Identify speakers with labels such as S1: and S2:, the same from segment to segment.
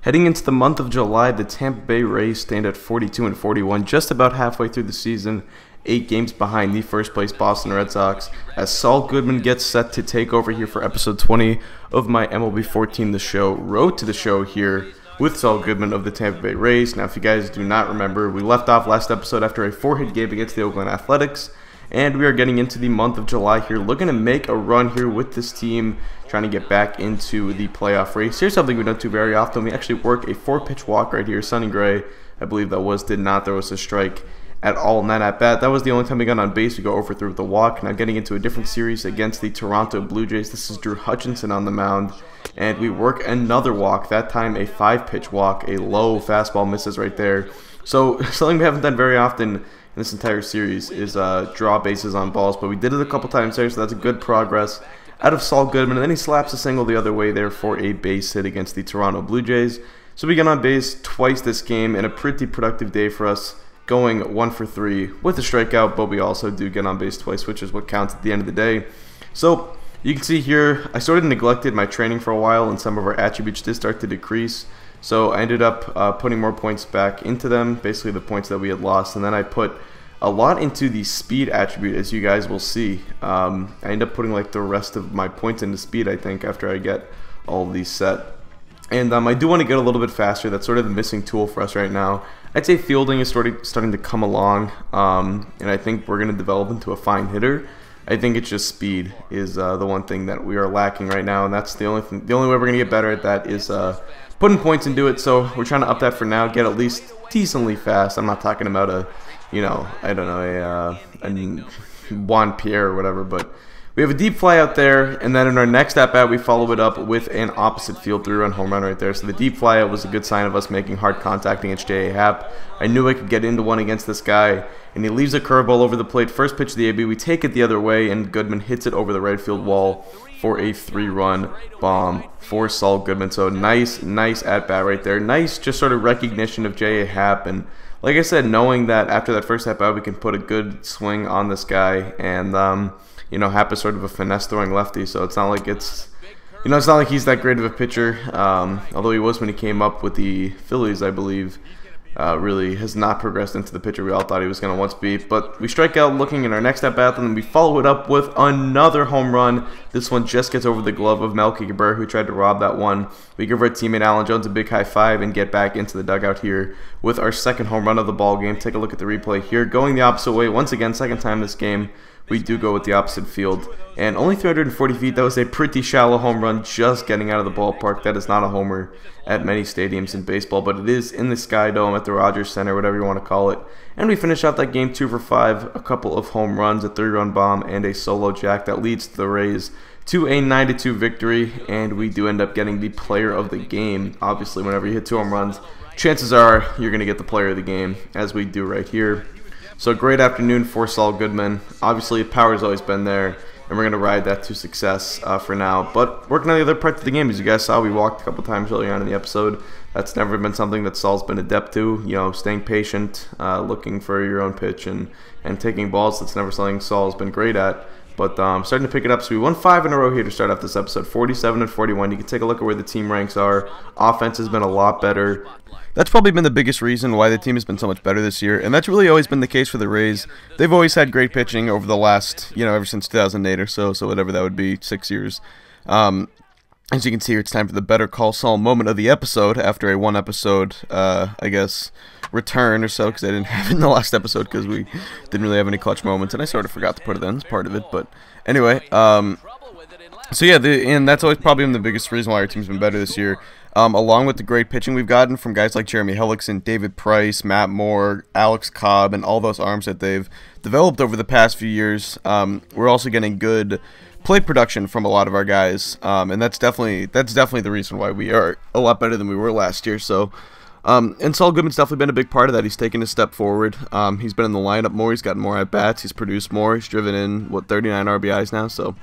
S1: Heading into the month of July, the Tampa Bay Rays stand at 42-41, just about halfway through the season, 8 games behind the first place Boston Red Sox, as Saul Goodman gets set to take over here for episode 20 of my MLB 14 The Show, Road to the Show here with Saul Goodman of the Tampa Bay Rays. Now, if you guys do not remember, we left off last episode after a 4-hit game against the Oakland Athletics, and we are getting into the month of July here, looking to make a run here with this team, trying to get back into the playoff race. Here's something we don't do very often. We actually work a 4-pitch walk right here. Sonny Gray, I believe that was, did not throw us a strike at all in that at-bat. That was the only time we got on base. We go over 3 with the walk. Now getting into a different series against the Toronto Blue Jays. This is Drew Hutchinson on the mound, and we work another walk, that time a 5-pitch walk. A low fastball misses right there. So something we haven't done very often in this entire series is draw bases on balls, but we did it a couple times there, so that's good progress out of Saul Goodman. And then he slaps a single the other way there for a base hit against the Toronto Blue Jays. So we get on base twice this game, and a pretty productive day for us, going 1 for 3 with a strikeout, but we also do get on base twice, which is what counts at the end of the day. So you can see here, I sort of neglected my training for a while, and some of our attributes did start to decrease. So I ended up putting more points back into them, basically the points that we had lost, and then I put a lot into the speed attribute, as you guys will see. I end up putting like the rest of my points into speed, I think, after I get all of these set. And I do want to get a little bit faster. That's sort of the missing tool for us right now. I'd say fielding is starting to come along, and I think we're going to develop into a fine hitter. I think it's just speed is the one thing that we are lacking right now, and that's the only way we're going to get better at that is putting points into it. So we're trying to up that for now, get at least decently fast. I'm not talking about a, you know, I don't know, a Juan Pierre or whatever, but we have a deep fly out there, and then in our next at-bat, we follow it up with an opposite field 3-run home run right there. So the deep fly out was a good sign of us making hard contact against J.A. Happ. I knew I could get into one against this guy, and he leaves a curveball over the plate. First pitch of the AB, we take it the other way, and Goodman hits it over the right field wall for a 3-run bomb for Saul Goodman. So nice at-bat right there. Nice just sort of recognition of J.A. Happ, and like I said, knowing that after that first at-bat, we can put a good swing on this guy, and you know, Happ is sort of a finesse-throwing lefty, so it's not like it's not like he's that great of a pitcher. Although he was when he came up with the Phillies, I believe. Really has not progressed into the pitcher we all thought he was going to once be. But we strike out looking in our next at-bat, and then we follow it up with another home run. This one just gets over the glove of Melky Cabrera, who tried to rob that one. We give our teammate Alan Jones a big high five and get back into the dugout here with our second home run of the ball game. Take a look at the replay here. Going the opposite way once again, second time this game. We do go with the opposite field, and only 340 feet. That was a pretty shallow home run, just getting out of the ballpark. That is not a homer at many stadiums in baseball, but it is in the Sky Dome at the Rogers Center, whatever you want to call it. And we finish out that game 2 for 5, a couple of home runs, a 3-run bomb, and a solo jack that leads the Rays to a 9-2 victory, and we do end up getting the player of the game. Obviously, whenever you hit 2 home runs, chances are you're going to get the player of the game, as we do right here. So great afternoon for Saul Goodman. Obviously, power's always been there, and we're going to ride that to success for now. But working on the other parts of the game, as you guys saw, we walked a couple times earlier on in the episode. That's never been something that Saul's been adept to. You know, staying patient, looking for your own pitch, and taking balls. That's never something Saul's been great at. But starting to pick it up. So we won 5 in a row here to start off this episode, 47-41. You can take a look at where the team ranks are. Offense has been a lot better. That's probably been the biggest reason why the team has been so much better this year, and that's really always been the case for the Rays. They've always had great pitching over the last, ever since 2008 or so whatever that would be, 6 years. As you can see here, it's time for the Better Call Saul moment of the episode after a 1-episode, I guess, return or so, because I didn't have it in the last episode because we didn't really have any clutch moments, and I sort of forgot to put it in as part of it, but anyway, so yeah, and that's always probably been the biggest reason why our team's been better this year. Along with the great pitching we've gotten from guys like Jeremy Hellickson, David Price, Matt Moore, Alex Cobb, and all those arms that they've developed over the past few years, we're also getting good plate production from a lot of our guys, and that's definitely the reason why we are a lot better than we were last year. So, and Saul Goodman's definitely been a big part of that. He's taken a step forward. He's been in the lineup more. He's gotten more at bats. He's produced more. He's driven in 39 RBIs now. So.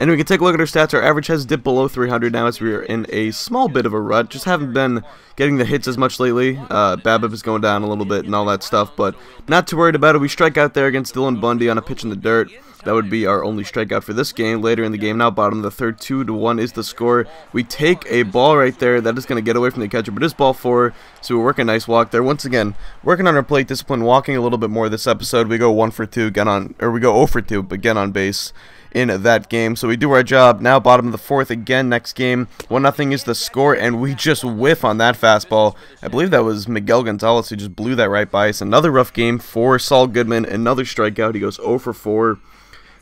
S1: And we can take a look at our stats. Our average has dipped below 300 now as we are in a small bit of a rut. Just haven't been getting the hits as much lately. BABIP is going down a little bit and all that stuff, but not too worried about it. We strike out there against Dylan Bundy on a pitch in the dirt. That would be our only strikeout for this game. Later in the game, now bottom of the third, 2-1 is the score. We take a ball right there. That is going to get away from the catcher, but it's ball 4, so we're working a nice walk there. Once again, working on our plate discipline, walking a little bit more this episode. We go 1 for 2, we go 0 for 2, but get on base in that game. So we do our job. Now bottom of the 4th again. Next game, 1-0 is the score, and we just whiff on that fastball. I believe that was Miguel Gonzalez who just blew that right by us. Another rough game for Saul Goodman. Another strikeout. He goes 0 for 4.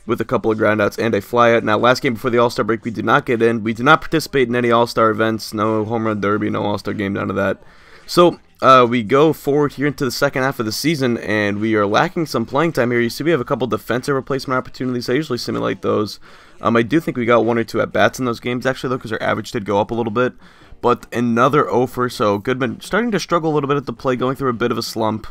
S1: With a couple of groundouts and a flyout. Now, last game before the All-Star break, we did not get in. We did not participate in any All-Star events. No home run derby, no All-Star game, none of that. So, we go forward here into the second half of the season, and we are lacking some playing time here. You see we have a couple defensive replacement opportunities. I usually simulate those. I do think we got 1 or 2 at-bats in those games, actually, though, because our average did go up a little bit. But another 0-for, so Goodman starting to struggle a little bit at the plate, going through a bit of a slump.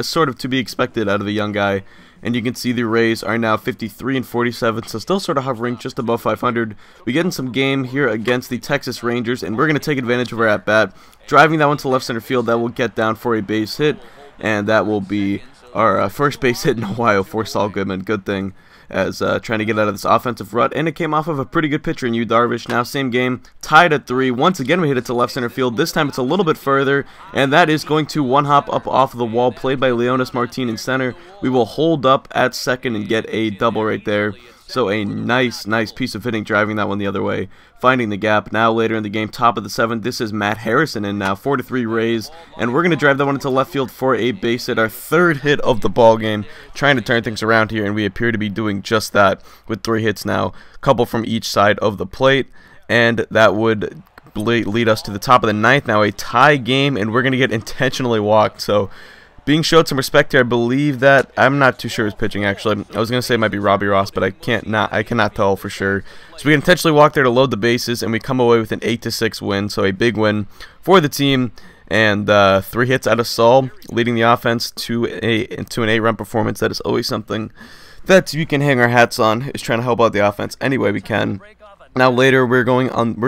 S1: Sort of to be expected out of a young guy. And you can see the Rays are now 53 and 47, so still sort of hovering just above 500. We get in some game here against the Texas Rangers, and we're going to take advantage of our at-bat. Driving that one to left center field, that will get down for a base hit, and that will be our first base hit in a while for Saul Goodman. Good thing, as trying to get out of this offensive rut, and it came off of a pretty good pitcher in Yu Darvish. Now same game, tied at 3. Once again we hit it to left center field. This time it's a little bit further, and that is going to one hop up off of the wall, played by Leonis Martin in center. We will hold up at second and get a double right there. So a nice piece of hitting, driving that one the other way, finding the gap. Now later in the game, top of the 7th, this is Matt Harrison in now, 4-3 Rays, and we're going to drive that one into left field for a base hit, our 3rd hit of the ball game, trying to turn things around here, and we appear to be doing just that with 3 hits now, a couple from each side of the plate, and that would lead us to the top of the 9th. Now a tie game, and we're going to get intentionally walked, so being showed some respect here. I believe that, I'm not too sure who's pitching actually. I was going to say it might be Robbie Ross, but I cannot tell for sure. So we intentionally walk there to load the bases, and we come away with an 8-6 win, so a big win for the team. And 3 hits out of Saul, leading the offense to an 8-run performance. That is always something that you can hang our hats on, is trying to help out the offense any way we can. Now later we're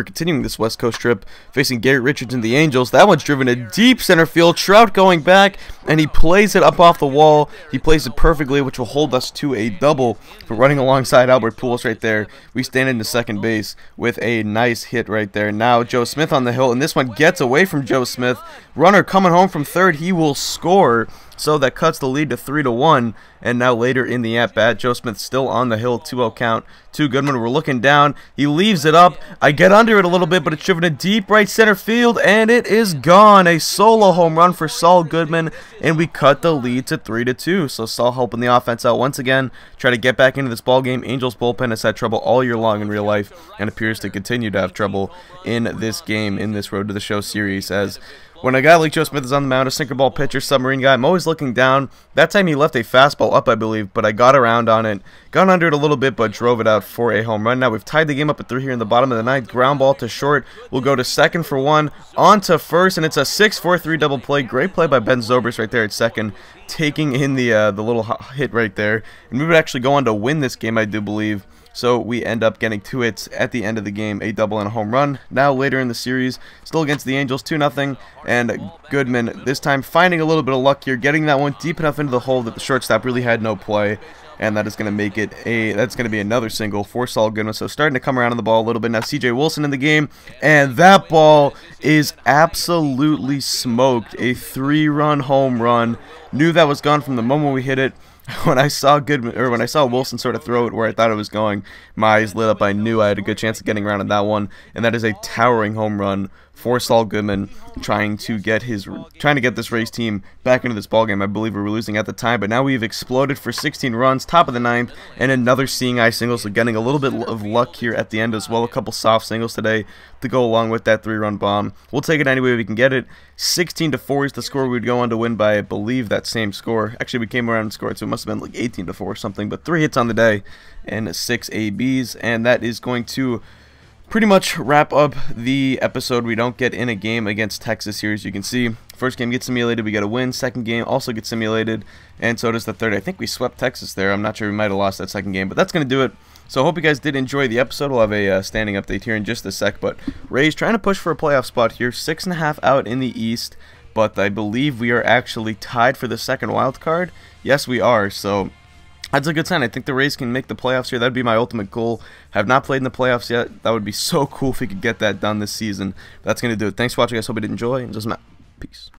S1: continuing this West Coast trip, facing Garrett Richards and the Angels. That one's driven to deep center field. Trout going back, and he plays it up off the wall. He plays it perfectly, which will hold us to a double for running alongside Albert Pujols right there. We stand into second base with a nice hit right there. Now Joe Smith on the hill, and this one gets away from Joe Smith. Runner coming home from third. He will score. So that cuts the lead to 3-1, and now later in the at-bat, Joe Smith still on the hill, 2-0 count to Goodman. We're looking down. He leaves it up. I get under it a little bit, but it's driven to deep right center field, and it is gone. A solo home run for Saul Goodman, and we cut the lead to 3-2. So Saul helping the offense out once again, try to get back into this ball game. Angels bullpen has had trouble all year long in real life, and appears to continue to have trouble in this game, in this Road to the Show series, as when a guy like Joe Smith is on the mound, a sinker ball pitcher, submarine guy, I'm always looking down. That time he left a fastball up, I believe, but I got around on it. Got under it a little bit, but drove it out for a home run. Now we've tied the game up at 3 here in the bottom of the 9th. Ground ball to short. We'll go to second for 1. On to first, and it's a 6-4-3 double play. Great play by Ben Zobrist right there at second, taking in the little hit right there. And we would actually go on to win this game, I do believe. So we end up getting 2 hits at the end of the game, a double and a home run. Now later in the series, still against the Angels, 2-0, and Goodman this time finding a little bit of luck here, getting that one deep enough into the hole that the shortstop really had no play, and that is going to make it that's going to be another single for Saul Goodman. So starting to come around on the ball a little bit now. CJ Wilson in the game, and that ball is absolutely smoked. A 3-run home run. Knew that was gone from the moment we hit it. When I saw Wilson sort of throw it where I thought it was going, my eyes lit up. I knew I had a good chance of getting around on that one, and that is a towering home run for Saul Goodman, trying to get this Rays team back into this ballgame. I believe we were losing at the time, but now we've exploded for 16 runs, top of the 9th, and another seeing eye single, so getting a little bit of luck here at the end as well. A couple soft singles today to go along with that 3-run bomb. We'll take it any way we can get it. 16-4 is the score. We'd go on to win by, I believe, that same score. Actually, we came around and scored, so it must have been like 18-4 or something, but 3 hits on the day and 6 ABs, and that is going to pretty much wrap up the episode. We don't get in a game against Texas here, as you can see. First game gets simulated, we get a win. Second game also gets simulated, and so does the third. I think we swept Texas there. I'm not sure, we might have lost that second game, but that's going to do it. So I hope you guys did enjoy the episode. We'll have a standing update here in just a sec. But Rays trying to push for a playoff spot here. 6.5 out in the East. But I believe we are actually tied for the second wild card. Yes, we are. So that's a good sign. I think the Rays can make the playoffs here. That would be my ultimate goal. I have not played in the playoffs yet. That would be so cool if we could get that done this season. But that's going to do it. Thanks for watching, guys. Hope you did enjoy. And just peace.